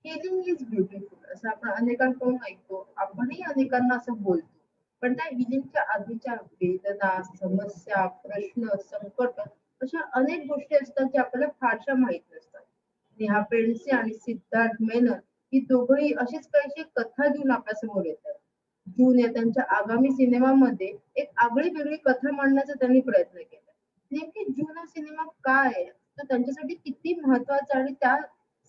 Healing is beautiful असं आपण अनेकांकडून ऐकतो. आपणही अनेकांना असं बोलतो. पण त्या हिलिंगच्या आधीच्या वेदना, समस्या, प्रश्न, संकट अशा अनेक गोष्टी असतात ज्या आपल्याला फारशा माहीत नसतात. नेहा पेंडसे आणि सिद्धार्थ मेनन ही दोघंही अशीच काहीशी कथा घेऊन आपल्यासमोर येतात. जून या त्यांच्या आगामी सिनेमामध्ये एक आगळी वेगळी कथा मांडण्याचा त्यांनी प्रयत्न केला. नेमकी जून हा सिनेमा काय आहे? तो त्यांच्यासाठी किती महत्वाचा आणि त्या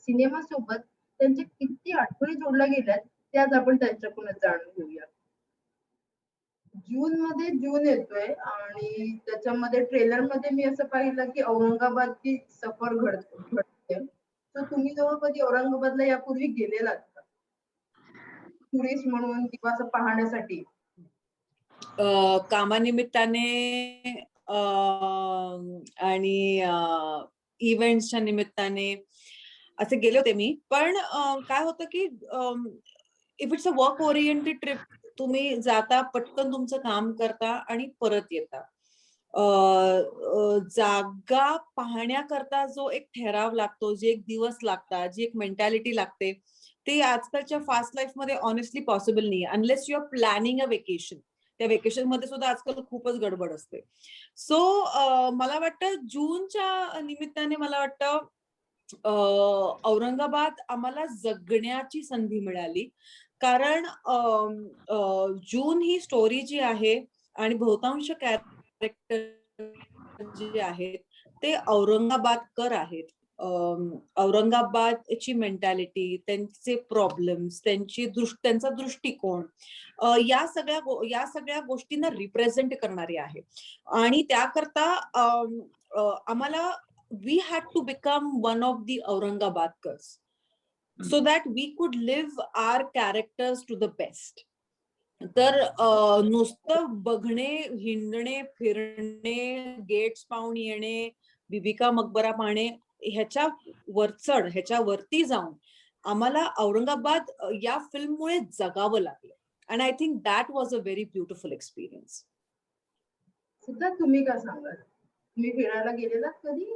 सिनेमासोबत त्यांच्या किती आठवणी जोडल्या गेल्यात ते आज आपण त्यांच्याकडूनच जाणून घेऊया. जून मध्ये जून येतोय आणि त्याच्यामध्ये ट्रेलर मध्ये मी असं पाहिलं की औरंगाबादची सफर घडते. तर तुम्ही जेव्हा कधी औरंगाबादला यापूर्वी गेलेलात का? टुरिस्ट म्हणून किंवा असं पाहण्यासाठी? कामानिमित्ताने आणि इव्हेंट्सच्या निमित्ताने असे गेले होते मी. पण काय होतं की if it's a work oriented trip, तुम्ही जाता, पटकन तुमचं काम करता आणि परत येता. जागा पाहण्याकरता जो एक ठराव लागतो, जे एक दिवस लागतात, जी एक मेंटॅलिटी लागते, ते आजकालच्या फास्ट लाईफमध्ये ऑनेस्टली पॉसिबल नाही, unless you are planning a vacation. त्या वेकेशन मध्ये सुद्धा आजकाल खूपच गडबड असते. सो मला वाटतं जूनच्या निमित्ताने मला वाटतं औरंगाबाद आम्हाला जगण्याची संधी मिळाली. कारण जून ही स्टोरी जी आहे आणि बहुतांश कॅरेक्टर जे आहेत ते औरंगाबादकर आहेत. औरंगाबादची मेंटॅलिटी, त्यांचे प्रॉब्लेम्स, त्यांचा दृष्टिकोन, या सगळ्या गोष्टींना रिप्रेझेंट करणारी आहे. आणि त्याकरता आम्हाला we had to become one of the Aurangabadkars so that we could live our characters to the best. तर नुसतं बघणे, हिंडणे, फिरणे, गेट्स पाहून येणे, बिबिका मकबरा पाहणे, ह्याच्यावरती जाऊन आम्हाला औरंगाबाद या फिल्ममुळे जगावं लागलं. And I think that was a very beautiful experience. सुद्धा तुम्ही काय सांगाल? तुम्ही फिरायला गेलेलात कधी?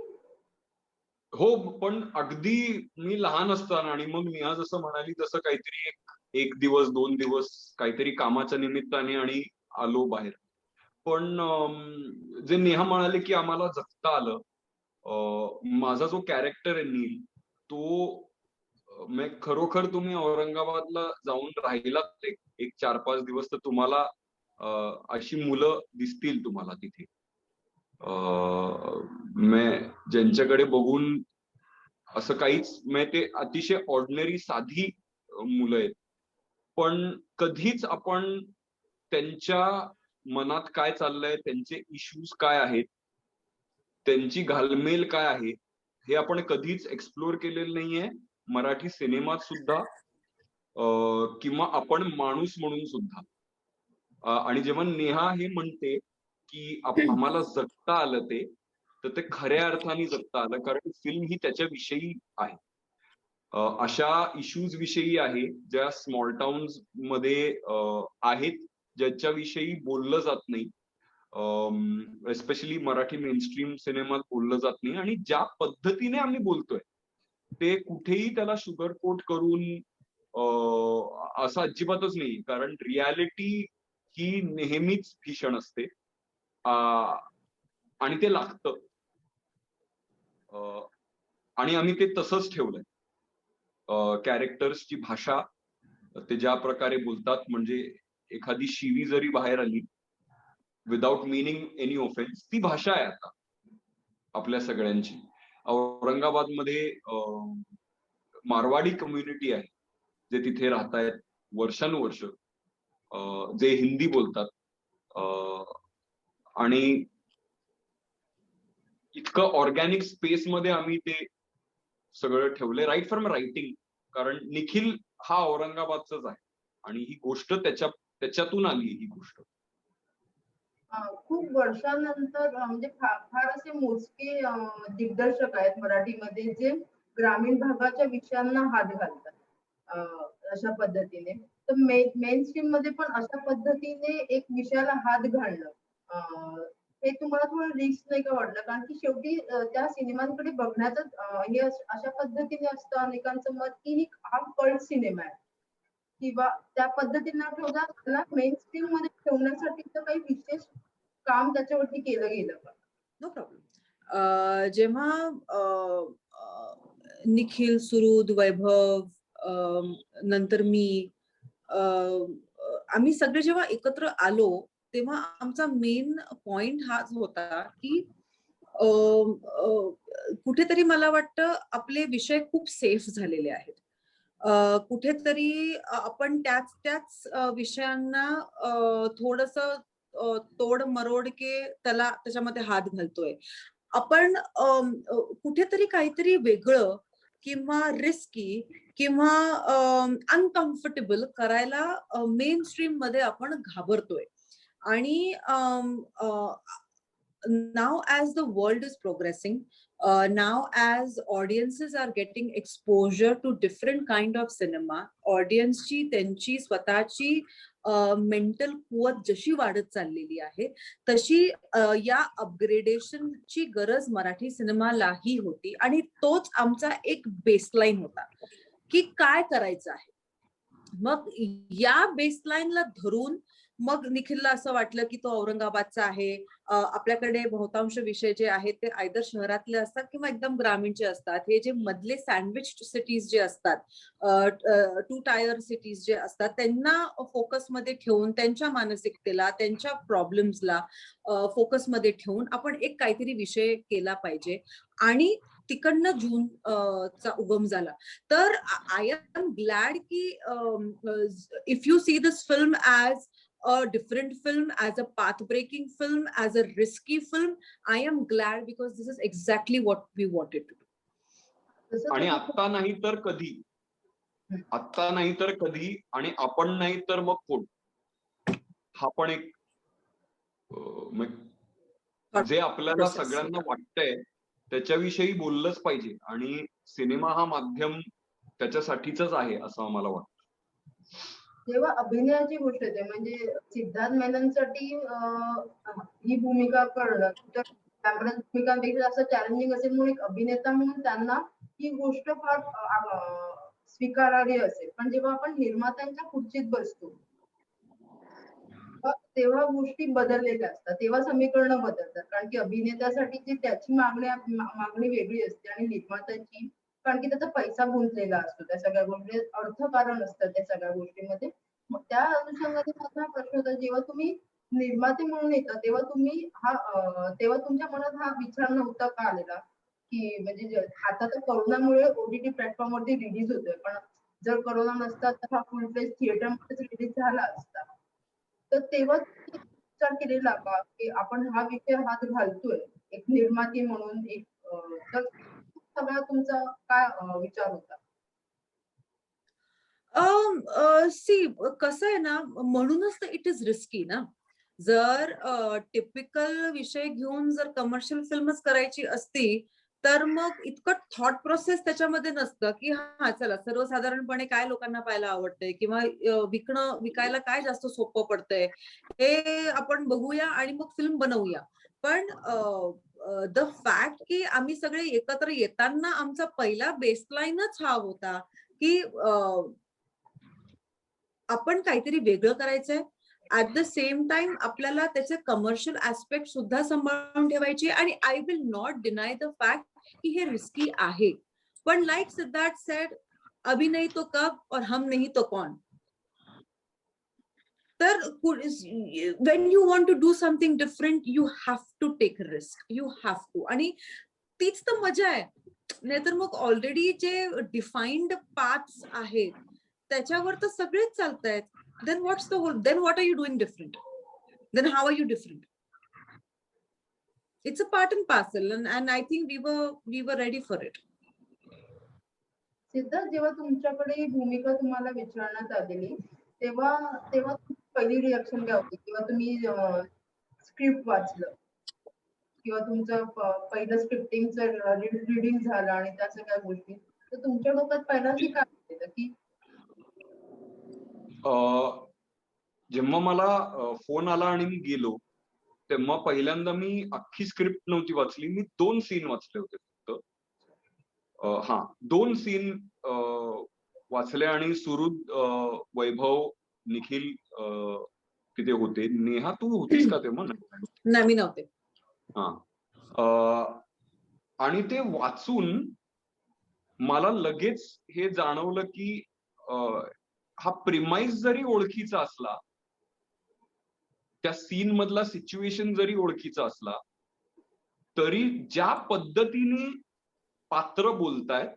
हो, पण अगदी मी लहान असताना आणि मग नेहा जसं म्हणाली तसं काहीतरी एक दिवस 2 दिवस काहीतरी कामाच्या निमित्ताने आणि आलो बाहेर. पण जे नेहा म्हणाले की आम्हाला जगता आलं. माझा जो कॅरेक्टर आहे नील, तो खरोखर तुम्ही औरंगाबादला जाऊन राहिलात एक 4-5 दिवस तर तुम्हाला अशी मुलं दिसतील तुम्हाला तिथे. ज्यांच्याकडे बघून असं काहीच ते अतिशय ऑर्डिनरी साधी मुलं आहेत. पण कधीच आपण त्यांच्या मनात काय चाललंय, त्यांचे इश्यूज काय आहेत, त्यांची घालमेल काय आहे, हे आपण कधीच एक्सप्लोर केलेलं नाहीये मराठी सिनेमात सुद्धा, किंवा आपण माणूस म्हणून सुद्धा. आणि जेव्हा नेहा हे म्हणते की आम्हाला जगता आलं तर ते खऱ्या अर्थाने जगता आलं, कारण फिल्म ही त्याच्याविषयी आहे. अशा इश्यूज विषयी आहे ज्या स्मॉल टाउन्स मध्ये आहेत, ज्याच्याविषयी बोललं जात नाही, एस्पेशली मराठी मेनस्ट्रीम सिनेमात बोललं जात नाही. आणि ज्या पद्धतीने आम्ही बोलतोय ते कुठेही त्याला शुगर कोट करून असं अजिबातच नाही, कारण रियालिटी ही नेहमीच भीषण असते आणि ते लागतं. आणि आम्ही ते तसंच ठेवलंय. कॅरेक्टर्सची भाषा ते ज्या प्रकारे बोलतात, म्हणजे एखादी शिवी जरी बाहेर आली विदाउट मीनिंग एनी ऑफेन्स, ती भाषा आहे आता आपल्या सगळ्यांची. औरंगाबादमध्ये मारवाडी कम्युनिटी आहे जे तिथे राहतायत वर्षानुवर्ष, जे हिंदी बोलतात, आणि इतकं ऑर्गॅनिक स्पेस मध्ये आम्ही ते सगळं ठेवलंय, राईट फ्रॉम रायटिंग. कारण निखिल हा औरंगाबादचाच आहे आणि ही गोष्ट त्याच्यातून आली ही गोष्ट. खूप वर्षानंतर म्हणजे फार असे मोजके दिग्दर्शक आहेत मराठीमध्ये जे ग्रामीण भागाच्या विषयांना हात घालतात अशा पद्धतीने. तर मेन स्ट्रीम मध्ये पण अशा पद्धतीने एक विषयाला हात घालणं हे तुम्हाला थोडं रिस्क नाही का वाटलं? कारण की शेवटी त्या सिनेमांकडे बघण्याचं हे अशा पद्धतीने असतं अनेकांचं मत, की हा कल्ट सिनेमा आहे किंवा त्या पद्धतीने न ठेवता त्याला मेनस्ट्रीम मध्ये ठेवण्यासाठीचं काही विशेष काम त्याच्यावरती केलं गेलं का? No problem. जेव्हा निखिल, सुहृद, वैभव, नंतर मी, आम्ही सगळे जेव्हा एकत्र आलो तेव्हा आमचा मेन पॉइंट हाच होता की कुठेतरी मला वाटतं आपले विषय खूप सेफ झालेले आहेत. कुठेतरी आपण त्याच विषयांना थोडंसं तोड मरोड के त्याच्यामध्ये हात घालतोय. आपण कुठेतरी काहीतरी वेगळं किंवा रिस्की किंवा अनकम्फर्टेबल करायला मेन स्ट्रीम मध्ये आपण घाबरतोय. आणि now as the world is progressing, now as audiences are getting exposure to different kind of cinema, audience ची त्यांची स्वतःची मेंटल कुवत जशी वाढत चाललेली आहे तशी या अपग्रेडेशनची गरज मराठी सिनेमालाही होती. आणि तोच आमचा एक बेसलाईन होता की काय करायचं आहे. मग या बेसलाईनला धरून मग निखिलला असं वाटलं की तो औरंगाबादचा आहे. आपल्याकडे बहुतांश विषय जे आहेत ते आयदर शहरातले असतात किंवा एकदम ग्रामीणचे असतात. हे जे मधले सँडविच सिटीज जे असतात, 2 टायर सिटीज जे असतात, त्यांना फोकसमध्ये ठेवून त्यांच्या मानसिकतेला, त्यांच्या प्रॉब्लेम्सला फोकसमध्ये ठेवून आपण एक काहीतरी विषय केला पाहिजे. आणि तिकडनं जून चा उगम झाला. तर आय एम ग्लॅड की if you see this film as a different film, as a path-breaking film, as a risky film, I am glad because this is exactly what we wanted to do. आणि आत्ता नाही तर कधी, आत्ता नाही तर कधी, आणि आपण नाही तर मग कोण, हा पण एक जे आपल्याला सगळ्यांना वाटतंय त्याच्याविषयी बोललंच पाहिजे. आणि सिनेमा हा माध्यम त्याच्यासाठीच आहे असं मला वाटतं. जेव्हा अभिनयाची गोष्ट येते म्हणजे सिद्धार्थ मेननसाठी ही भूमिका करणं तर कॅमेरा भूमिकांपेक्षा जास्त चॅलेंजिंग असेल म्हणून एक अभिनेता म्हणून त्यांना ही गोष्ट फार स्वीकारार्ह असेल. पण जेव्हा आपण निर्मात्यांच्या खुर्चीत बसतो तेव्हा गोष्टी बदललेल्या असतात, तेव्हा समीकरणं बदलतात. कारण की अभिनेत्यासाठी जी त्याची मागणी वेगळी असते आणि निर्मात्याची, कारण की त्याचा पैसा गुंतलेला असतो त्या सगळ्या गोष्टी, अर्थकारण असतं त्या सगळ्या गोष्टीमध्ये. मग त्या अनुषंगाने माझा हा प्रश्न होता, जेव्हा तुम्ही निर्माते म्हणून येता तेव्हा तेव्हा तुमच्या मनात हा विचार नव्हता का आलेला की म्हणजे आता तर कोरोनामुळे ओटीटी प्लॅटफॉर्मवरती रिलीज होतोय, पण जर कोरोना नसता तर हा फुल फ्लेज थिएटरमध्येच रिलीज झाला असता. तर तेव्हा विचार केलेला का की आपण हा विषय हात घालतोय एक निर्माती म्हणून एक, तर सगळा तुमचा काय विचार होता? सी कसं आहे ना, म्हणूनच तर इट इज रिस्की ना. जर टिपिकल विषय घेऊन जर कमर्शियल फिल्मच करायची असती तर मग इतकं थॉट प्रोसेस त्याच्यामध्ये नसतं की हा चला सर्वसाधारणपणे काय लोकांना पाहायला आवडतंय किंवा विकायला काय जास्त सोपं पडतंय हे आपण बघूया आणि मग फिल्म बनवूया. पण द फॅक्ट की आम्ही सगळे एकत्र येताना आमचा पहिला बेसलाईनच हा होता की आपण काहीतरी वेगळं करायचंय. ऍट द सेम टाइम आपल्याला त्याचे कमर्शियल ऍस्पेक्ट सुद्धा सांभाळून ठेवायचे. आणि I will not deny the fact की हे रिस्की आहे. पण लाईक सिद्धार्थ सेड, अभी नहीं तो कब और हम नहीं तो कौन. तर when you want to do something different you have to take a risk, you have to. आणि तीच तर मजा आहे. नाहीतर मग ऑलरेडी जे डिफाईन्ड पाथ्स आहेत त्याच्यावर तर सगळेच चालतायत. then what's the whole, then what are you doing different, then how are you different? It's a part and parcel, and I think we were ready for it. Siddharth, जेव्हा तुमच्याकडे ही भूमिका तुम्हाला विचारण्यात आलेली तेव्हा तेव्हा पहिली रिॲक्शन काय होती? किंवा तुम्ही स्क्रिप्ट वाचलं किंवा तुमचं पहिलं स्क्रिप्टिंगचं रीडिंग झालं आणि त्या सगळ्या गोष्टी, तर तुमच्या डोक्यात पहिल्यांदा काय होतं की जेव्हा मला फोन आला आणि मी गेलो तेव्हा पहिल्यांदा मी अख्खी स्क्रिप्ट नव्हती वाचली, मी 2 सीन वाचले होते फक्त. हा 2 सीन वाचले आणि सुहृद, वैभव, निखिल तिथे होते. नेहा तू होतीस का तेव्हा? नाही, मी नव्हते. हा आणि ते वाचून मला लगेच हे जाणवलं की हा प्रिमाइस जरी ओळखीचा असला, त्या सीन मधला सिच्युएशन जरी ओळखीचा असला, तरी ज्या पद्धतीने पात्र बोलतायत,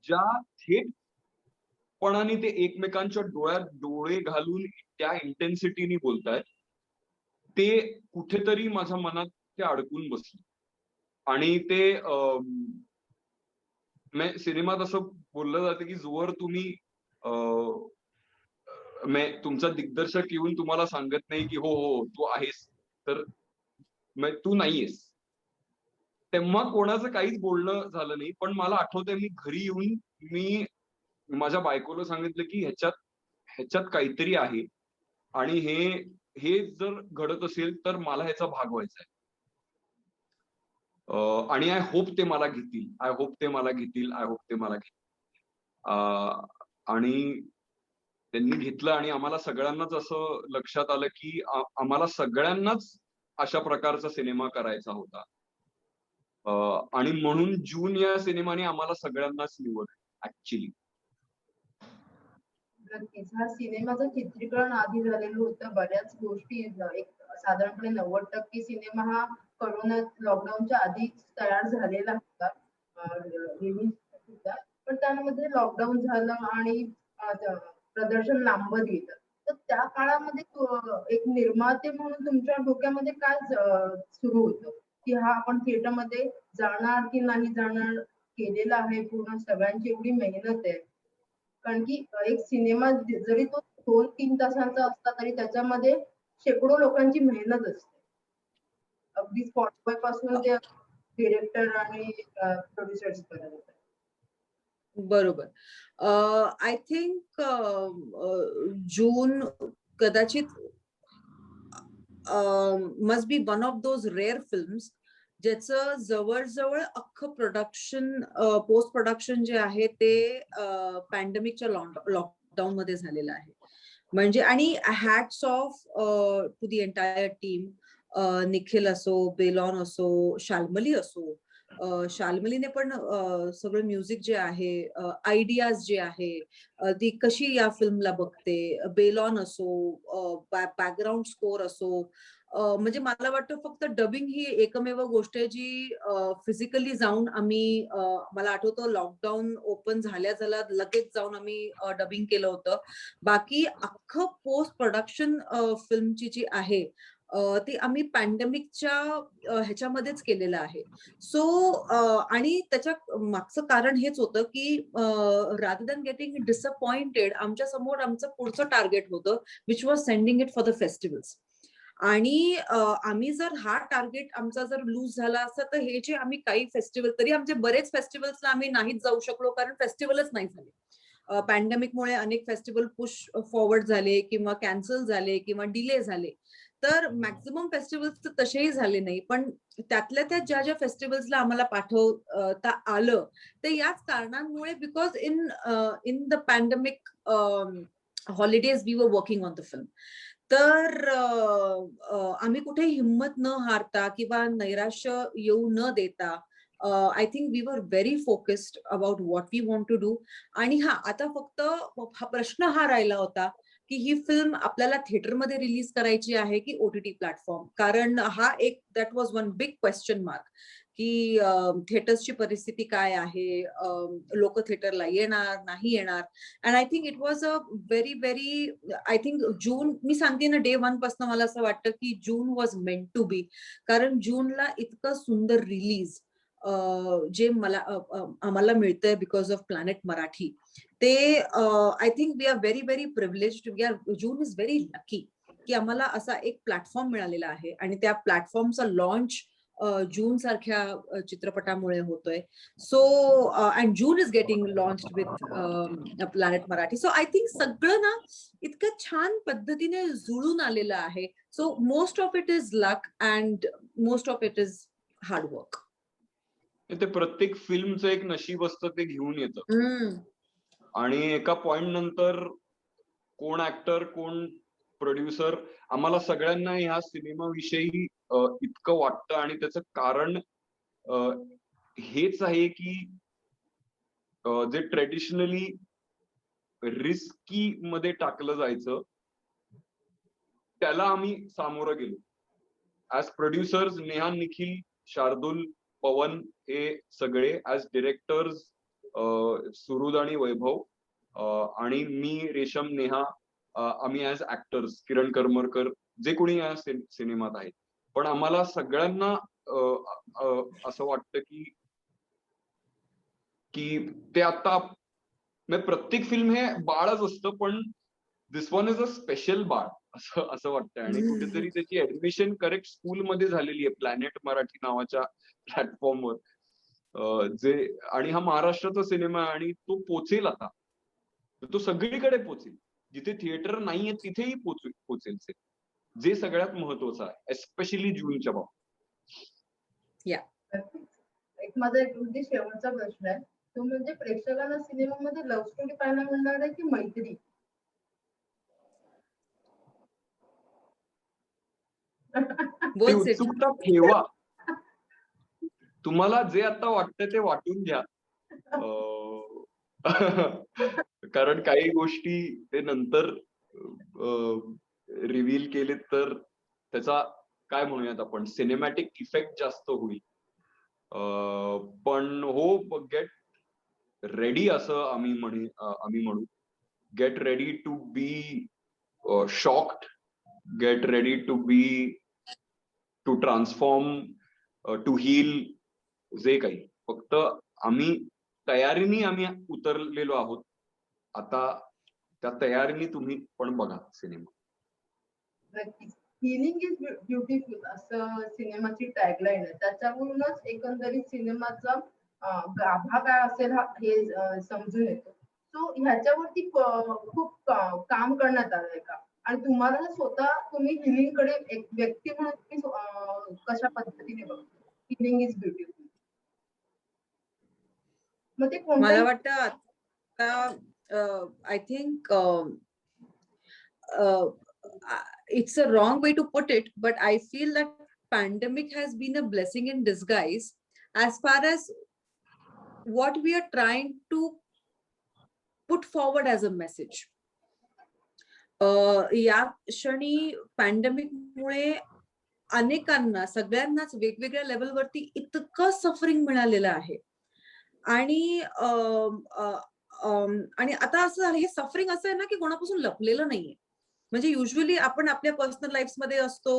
ज्या थेटपणाने ते एकमेकांच्या डोळ्यात डोळे घालून त्या इंटेन्सिटीने बोलतायत, ते कुठेतरी माझ्या मनात ते अडकून बसले. आणि ते सिनेमात असं बोललं जातं की जोवर तुम्ही तुमचा दिग्दर्शक येऊन तुम्हाला सांगत नाही की हो हो तू आहेस, तर तू नाहीयेस, तेव्हा कोणाचं काहीच बोलणं झालं नाही. पण मला आठवतंय मी घरी येऊन मी माझ्या बायकोला सांगितलं की ह्याच्यात काहीतरी आहे आणि हे जर घडत असेल तर मला ह्याचा भाग व्हायचा आहे. आणि आय होप ते मला घेतील, आय होप ते मला घेतील. आणि त्यांनी घेतलं आणि आम्हाला सगळ्यांनाच असं लक्षात आलं की आम्हाला सगळ्यांनाच अशा प्रकारचा सिनेमा करायचा होता. आणि म्हणून जून या सिनेमाने आम्हाला सगळ्यांनाच निवडलं ऍक्च्युली. नक्कीच. हा सिनेमाचं चित्रीकरण आधी झालेलं होतं. बऱ्याच गोष्टी एक साधारणपणे 90% सिनेमा हा कोरोना लॉकडाऊनच्या आधीच तयार झालेला होता. रिलीज सुद्धा. पण त्यामध्ये लॉकडाऊन झालं आणि प्रदर्शन लांबत गेलं. तर त्या काळामध्ये एक निर्माते म्हणून तुमच्या डोक्यामध्ये काय सुरू होतं? की हा आपण थिएटरमध्ये जाणार की नाही जाणार? केलेला आहे पूर्ण सगळ्यांची एवढी मेहनत आहे. कारण की एक सिनेमा जरी तो 2-3 तासांचा असला तरी त्याच्यामध्ये शेकडो लोकांची मेहनत असते. अगदी स्पॉट पासून ते डिरेक्टर आणि प्रोड्युसर्स पर्यंत. बरोबर. आय थिंक जून कदाचित must be one of those rare films ज्याचं जवळजवळ अख्खं प्रोडक्शन, पोस्ट प्रोडक्शन जे आहे ते पॅन्डेमिकच्या लॉकडाऊन मध्ये झालेलं आहे. म्हणजे आणि hats off to the entire team. Nikhil असो, बेलॉन असो, शाल्मली असो. शाल्मलीने पण सगळं म्युझिक जे आहे, आयडियाज जे आहे, ती कशी या फिल्मला बघते, बेलॉन असो, बॅकग्राऊंड स्कोर असो. म्हणजे मला वाटतं फक्त डबिंग ही एकमेव गोष्ट आहे जी फिजिकली जाऊन आम्ही, मला आठवतं लॉकडाऊन ओपन झाल्या लगेच जाऊन आम्ही डबिंग केलं होतं. बाकी अख्खं पोस्ट प्रोडक्शन फिल्मची जी आहे ती आम्ही पॅन्डेमिकच्या ह्याच्यामध्येच केलेलं आहे. सो आणि त्याच्या मागचं कारण हेच होतं की रादर दॅन गेटिंग डिसअपॉइंटेड, आमच्या समोर आमचं पुढचं टार्गेट होतं which was sending it for the festivals. आणि आम्ही जर हा टार्गेट आमचा जर लूज झाला असता तर हे जे आम्ही काही फेस्टिवल, तरी आमचे बरेच फेस्टिवल्सला आम्ही नाहीच जाऊ शकलो कारण फेस्टिवलच नाही झाले. पॅन्डेमिकमुळे अनेक फेस्टिवल पुश फॉरवर्ड झाले किंवा कॅन्सल झाले किंवा डिले झाले. तर मॅक्झिमम फेस्टिवल्स तसेही झाले नाही. पण त्यातल्या त्या ज्या फेस्टिवल्सला आम्हाला पाठवता आलं ते याच कारणांमुळे, because in the pandemic holidays we were working on the film. तर आम्ही कुठेही हिंमत न हारता किंवा नैराश्य येऊ न देता I think we were very focused about what we want to do. आणि आता फक्त हा प्रश्न हा राहिला होता की ही फिल्म आपल्याला थिएटरमध्ये रिलीज करायची आहे की OTT प्लॅटफॉर्म. कारण हा एक that was one big question mark की थिएटर्सची परिस्थिती काय आहे, लोक थिएटरला येणार नाही येणार. And I think it was a very very, I think June, मी सांगते ना, डे 1 पासून मला असं वाटतं की जून वॉज मेंट टू बी. कारण जूनला इतकं सुंदर रिलीज जे आम्हाला मिळतंय बिकॉज ऑफ प्लॅनेट मराठी, ते I think we are very very privileged. June is very lucky की आम्हाला असा एक प्लॅटफॉर्म मिळालेला आहे आणि त्या प्लॅटफॉर्मचा लॉन्च जून सारख्या चित्रपटामुळे होतोय. So and June is getting launched with planet Marathi. So I think सगळं ना इतकं छान पद्धतीने जुळून आलेलं आहे. So most of it is luck and most of it is hard work. ते प्रत्येक फिल्मचं एक नशीब असतं, ते घेऊन येतं. आणि एका पॉइंट नंतर कोण ऍक्टर कोण प्रोड्युसर, आम्हाला सगळ्यांना ह्या सिनेमाविषयी इतकं वाटतं आणि त्याचं कारण हेच आहे की जे ट्रेडिशनली रिस्की मध्ये टाकलं जायचं त्याला आम्ही सामोरं गेलो. ऍज प्रोड्युसर्स नेहा, निखिल, शार्दुल, पवन हे सगळे, ऍज डिरेक्टर्स सुहृद आणि वैभव, आणि मी, रेशम, नेहा, आम्ही ऍज ऍक्टर्स किरण करमरकर, जे कोणी या सिनेमात आहेत. पण आम्हाला सगळ्यांना असं वाटतं की ते आता प्रत्येक फिल्म हे बाळच असतं, पण दिस वन इज अ स्पेशल बाळ असं वाटतंय. आणि कुठेतरी त्याची ऍडमिशन करेक्ट स्कूलमध्ये झालेली आहे, प्लॅनेट मराठी नावाच्या प्लॅटफॉर्मवर. जे आणि हा महाराष्ट्राचा सिनेमा आहे आणि तो पोचेल आता, तो सगळीकडे पोचेल, जिथे थिएटर नाहीये तिथेही पोचेल, जे सगळ्यात महत्वाचं आहे, एस्पेशली जूनच्या बाबतीत. एक माझा एक शेवटचा प्रश्न आहे, तो म्हणजे प्रेक्षकांना सिनेमामध्ये लव्ह स्टोरी पाहायला मिळणार आहे की मैत्री? ती उत्सुकता ठेवा. तुम्हाला जे आता वाटतं ते वाटून घ्या. कारण काही गोष्टी ते नंतर रिव्हील केले तर त्याचा काय म्हणूयात आपण, सिनेमॅटिक इफेक्ट जास्त होईल. पण हो, गेट रेडी असं आम्ही म्हणू. Get ready to be shocked, get ready to transform, to heal. जे काही, फक्त आम्ही तयारीने आम्ही उतरलेलो आहोत. आता त्या तयारीने तुम्ही पण बघा सिनेमा. नक्कीच. हिलिंग इज ब्युटिफुल असं सिनेमाची टॅगलाईन आहे. त्याच्यावरूनच एकंदरीत सिनेमाचा गाभा काय असेल हे समजून येतो. सो ह्याच्यावरती खूप काम करण्यात आलंय का? आणि तुम्हाला स्वतः तुम्ही हिलिंग कडे एक व्यक्ती म्हणून कशा पद्धतीने बघता? Healing is beautiful. मग ते मला वाटतं आता I think it's a wrong way to put it, but I feel that pandemic has been a blessing in disguise as far as what we are trying to put forward as a message. या क्षणी pandemic मुळे अनेकांना, सगळ्यांनाच वेगवेगळ्या लेवलवरती इतकं suffering मिळालेलं आहे. आणि आता असं झालं, हे सफरिंग असं आहे ना की कोणापासून लपलेलं नाहीये. म्हणजे युजली आपण आपल्या पर्सनल लाईफ मध्ये असतो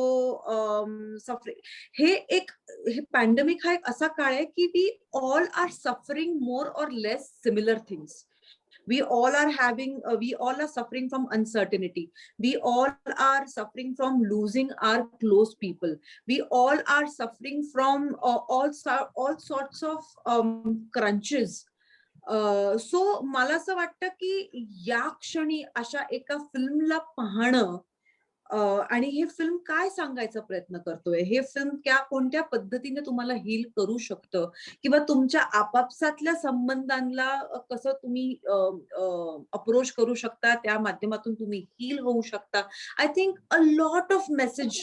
सफरिंग. हे पॅन्डेमिक हा एक असा काळ आहे की we all are suffering more or less similar things. We all are suffering from uncertainty. We all are suffering from losing our close people. We all are suffering from all sorts of crunches. So मला असं वाटतं की या क्षणी अशा एका फिल्मला पाहणं आणि हे फिल्म काय सांगायचा प्रयत्न करतोय, हे फिल्म कोणत्या पद्धतीने तुम्हाला हील करू शकतं, किंवा तुमच्या आपापसातल्या संबंधांना कसं तुम्ही अप्रोच करू शकता, त्या माध्यमातून तुम्ही हील होऊ शकता. I think a lot of message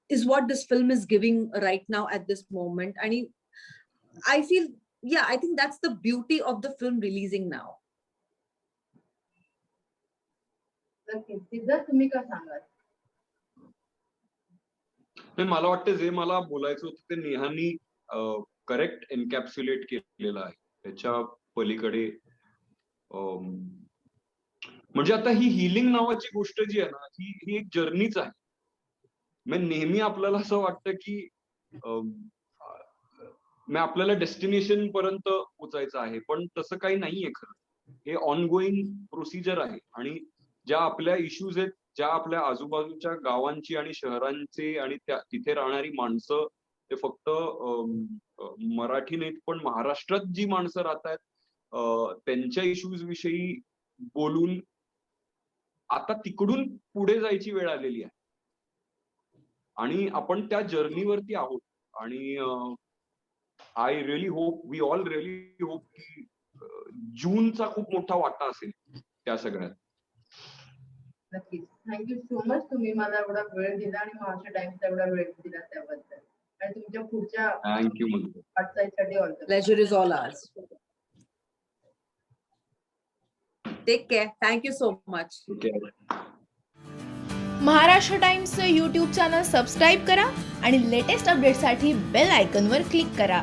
is what this film is giving right now at this moment. आणि I feel I think that's the beauty of the film releasing now. तुम्ही काय सांगाल? मला वाटतं जे मला बोलायचं होतं ते नेहानी करेक्ट एन्कॅप्सुलेट केलेलं आहे. त्याच्या पलीकडे म्हणजे आता ही हिलिंग नावाची गोष्ट जी आहे ना, ही एक जर्नीच आहे. नेहमी आपल्याला असं वाटतं की आपल्याला डेस्टिनेशन पर्यंत पोचायचं आहे, पण तसं काही नाहीये खरं. हे ऑनगोईंग प्रोसिजर आहे आणि ज्या आपल्या इश्यूज आहेत ज्या आपल्या आजूबाजूच्या गावांची आणि शहरांची आणि तिथे राहणारी माणसं, ते फक्त मराठी नाहीत पण महाराष्ट्रात जी माणसं राहतात त्यांच्या इश्यूज विषयी बोलून आता तिकडून पुढे जायची वेळ आलेली आहे आणि आपण त्या जर्नीवरती आहोत. आणि I really hope, we all really hope की जूनचा खूप मोठा वाटा असेल त्या सगळ्यात. नक्कीच. थँक्यू सो मच, तुम्ही मला एवढा वेळ दिला आणि महाराष्ट्र टाइम्सला एवढा वेळ दिला त्याबद्दल आणि तुमच्या पुढच्या थँक्यू मंजू. वाटचालीसाठी all the best. Pleasure is all ours. Take care. Thank you so much. Maharashtra टाइम्सचं यूट्यूब चॅनल सबस्क्राईब करा आणि लेटेस्ट अपडेटसाठी बेल आयकॉनवर क्लिक करा.